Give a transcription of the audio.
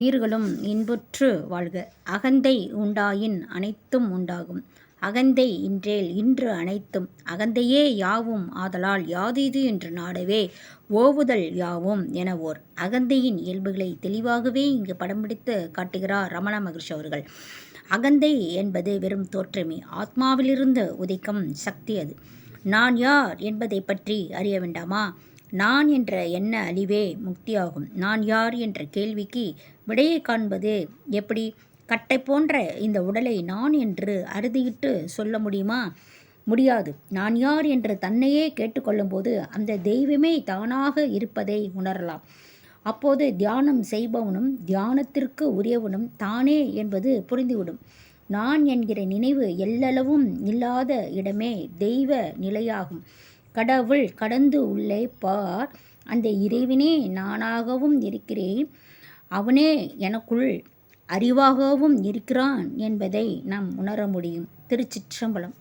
உயிர்களும் இன்புற்று வாழ்க. அகந்தை உண்டாயின் அனைத்தும் உண்டாகும். அகந்தை இன்றேல் இன்று அனைத்தும். அகந்தையே யாவும் ஆதலால் யாதிது என்று நாடவே ஓவுதல் யாவும் என ஓர் அகந்தையின் இயல்புகளை தெளிவாகவே இங்கு படம் பிடித்து காட்டுகிறார் ரமண மகர்ஷி அவர்கள். அகந்தை என்பது வெறும் தோற்றமே. ஆத்மாவிலிருந்து உதிக்கும் சக்தி அது. நான் யார் என்பதை பற்றி அறிய வேண்டாமா? நான் என்ற எண்ண அழிவே முக்தியாகும். நான் யார் என்ற கேள்விக்கு விடையை காண்பது எப்படி? கட்டை போன்ற இந்த உடலை நான் என்று அறுதியிட்டு சொல்ல முடியுமா? முடியாது. நான் யார் என்று தன்னையே கேட்டுக்கொள்ளும்போது அந்த தெய்வமே தானாக இருப்பதை உணரலாம். அப்போது தியானம் செய்பவனும் தியானத்திற்கு உரியவனும் தானே என்பது புரிந்துவிடும். நான் என்கிற நினைவு எல்லளவும் இல்லாத இடமே தெய்வ நிலையாகும். கடவுள் கடந்து உள்ளே பார், அந்த இறைவனே நானாகவும் இருக்கிறேன், அவனே எனக்குள் அறிவாகவும் இருக்கிறான் என்பதை நாம் உணர முடியும். திருச்சிற்றம்பலம்.